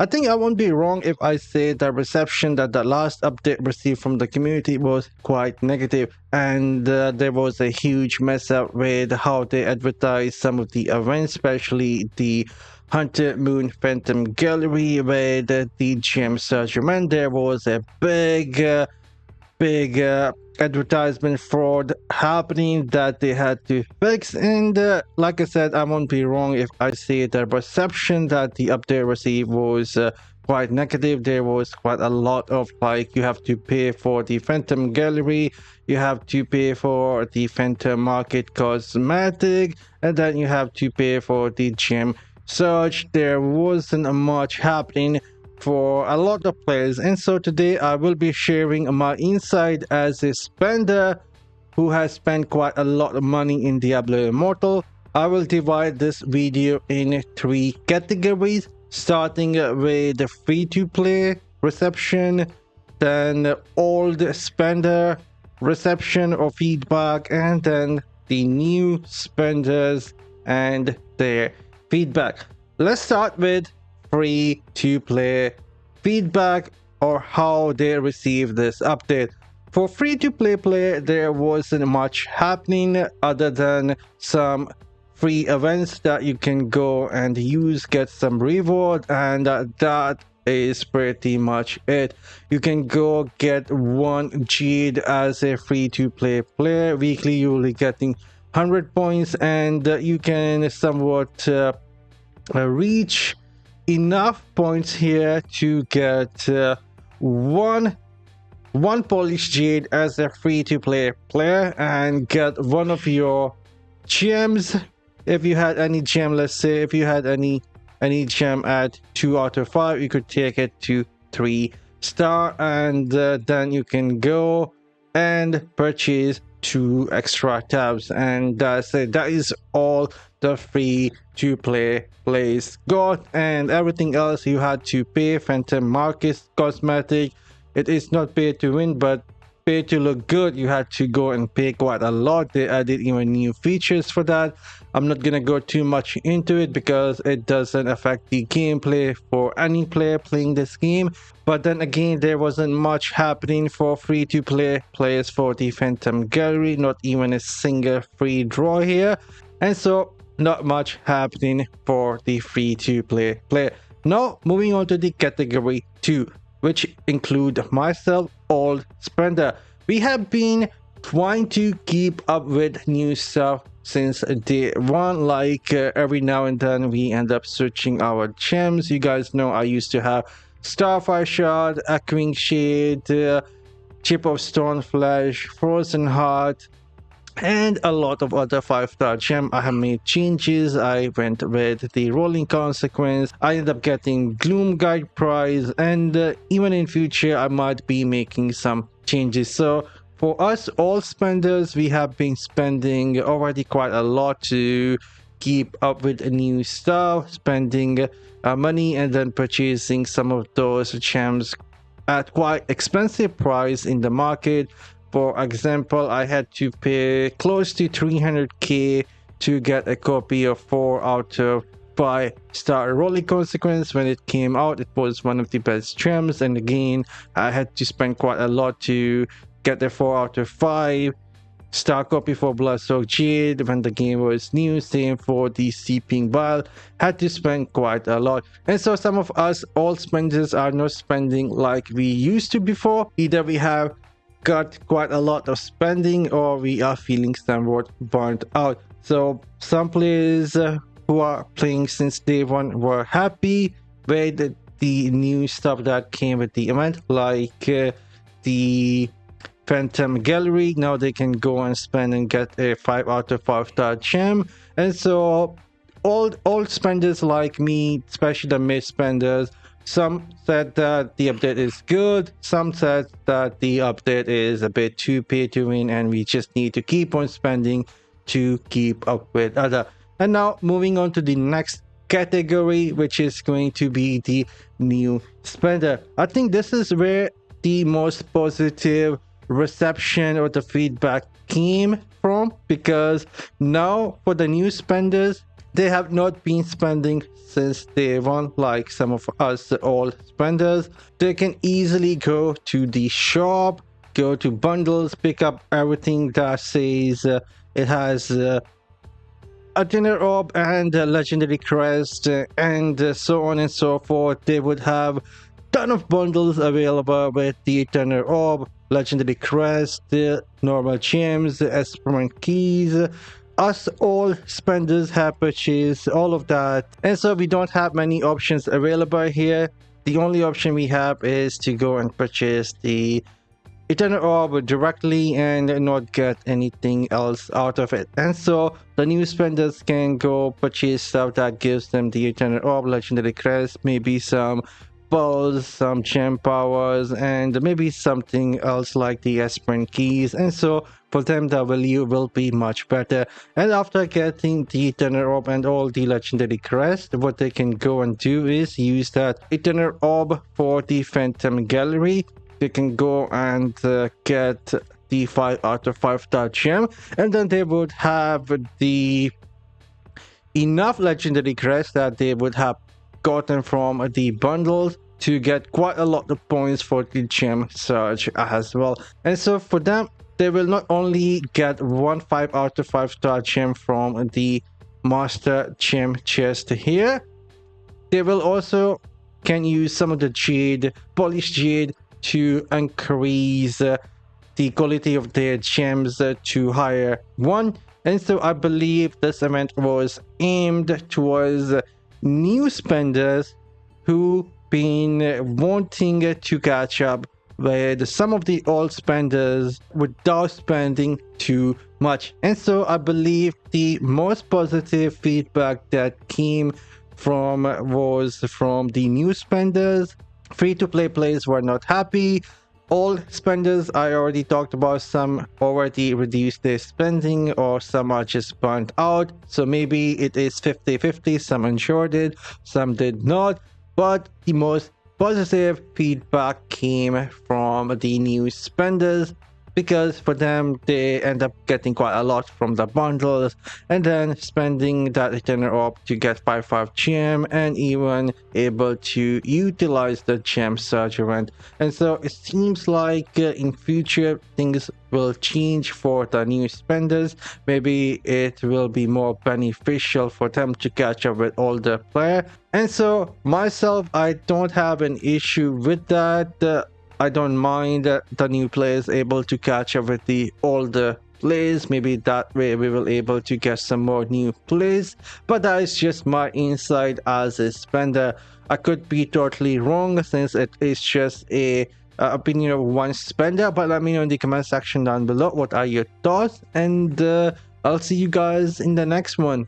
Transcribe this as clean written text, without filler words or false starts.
I think I won't be wrong if I say the reception that the last update received from the community was quite negative, and there was a huge mess up with how they advertised some of the events, especially the Hunter Moon Phantom Gallery with the gem surgery. There was a big advertisement fraud happening that they had to fix. And like I said, I won't be wrong if I say the reception that the update received was quite negative. There was quite a lot of, like, you have to pay for the Phantom Gallery, you have to pay for the Phantom Market cosmetic, and then you have to pay for the gem search. There wasn't much happening for a lot of players, and so today I will be sharing my insight as a spender who has spent quite a lot of money in Diablo Immortal. I will divide this video in 3 categories, starting with the free-to-play reception, then old spender reception or feedback, and then the new spenders and their feedback. Let's start with free-to-play feedback, or how they receive this update. For free-to-play player, there wasn't much happening other than some free events that you can go and use, get some reward, and that is pretty much it. You can go get 1 Jade as a free-to-play player. Weekly you will be getting 100 points, and you can somewhat reach enough points here to get one polished jade as a free-to-play player and get one of your gems. If you had any gem, let's say if you had any gem at 2 out of 5, you could take it to 3 star, and then you can go and purchase 2 extra tabs, and that's it. That is all the free to play plays got, and everything else you had to pay. Phantom Market cosmetic, it is not pay to win but pay to look good. You had to go and pay quite a lot. They added even new features for that. I'm not gonna go too much into it because it doesn't affect the gameplay for any player playing this game. But then again, there wasn't much happening for free to play players for the Phantom Gallery, not even a single free draw here, and so not much happening for the free to play player. Now moving on to the category 2, which include myself, old spender. We have been trying to keep up with new stuff since day 1. Like every now and then we end up searching our gems. You guys know I used to have Starfire Shard, Echoing Shade, Chip of Stone Flesh, Frozen Heart, and a lot of other 5-star gem. I have made changes. I went with the Rolling Consequence. I ended up getting Gloom Guide prize, and even in future I might be making some changes. So for us all spenders, we have been spending already quite a lot to keep up with new stuff, spending money and then purchasing some of those gems at quite expensive price in the market. For example, I had to pay close to 300k to get a copy of 4 out of 5-star Rolling Consequence. When it came out, it was one of the best gems, and again I had to spend quite a lot to get the 4 out of 5-star copy for Bloodsoaked Jade when the game was new. Same for the Seeping Vial, had to spend quite a lot. And so some of us all spenders are not spending like we used to before. Either we have got quite a lot of spending or we are feeling somewhat burnt out. So some players who are playing since day 1 were happy with the new stuff that came with the event, like the Phantom Gallery. Now they can go and spend and get a 5 out of 5-star gem. And so old spenders like me, especially the mid spenders, some said that the update is good, some said that the update is a bit too pay to win and we just need to keep on spending to keep up with other. And now moving on to the next category, which is going to be the new spender. I think this is where the most positive reception or the feedback came from, because now for the new spenders, They have not been spending since day one like some of us all spenders. They can easily go to the shop, go to bundles, pick up everything that says it has a dinner orb and a legendary crest and so on and so forth. They would have ton of bundles available with the dinner orb, legendary crest, normal gems, esperiment keys. Us all spenders have purchased all of that, and so we don't have many options available here. The only option we have is to go and purchase the Eternal Orb directly and not get anything else out of it. And so the new spenders can go purchase stuff that gives them the Eternal Orb, legendary crest, maybe some balls, some gem powers, and maybe something else like the aspirin keys. And so for them the value will be much better. And after getting the Eternal Orb and all the legendary crest, what they can go and do is use that Eternal Orb for the Phantom Gallery. They can go and get the 5 out of 5 star gem, and then they would have the enough legendary crest that they would have gotten from the bundles to get quite a lot of points for the gem search as well. And so for them, they will not only get 1 5 out of 5 star gem from the master gem chest here, they will also can use some of the jade, polished jade, to increase the quality of their gems to higher 1. And so I believe this event was aimed towards new spenders who been wanting to catch up with some of the old spenders without spending too much. And so I believe the most positive feedback that came from was from the new spenders. Free-to-play players were not happy. All spenders, I already talked about, some already reduced their spending or some are just burnt out. So maybe it is 50-50, some ensured it, some did not. But the most positive feedback came from the new spenders, because for them they end up getting quite a lot from the bundles and then spending that Eternal Orb to get 5 gem and even able to utilize the gem search event. And so it seems like in future things will change for the new spenders. Maybe it will be more beneficial for them to catch up with older player. And so myself, I don't have an issue with that. I don't mind the new players able to catch up with the older players. Maybe that way we will able to get some more new players. But that is just my insight as a spender. I could be totally wrong since it is just a opinion of one spender. But let me know in the comment section down below what are your thoughts, and I'll see you guys in the next one.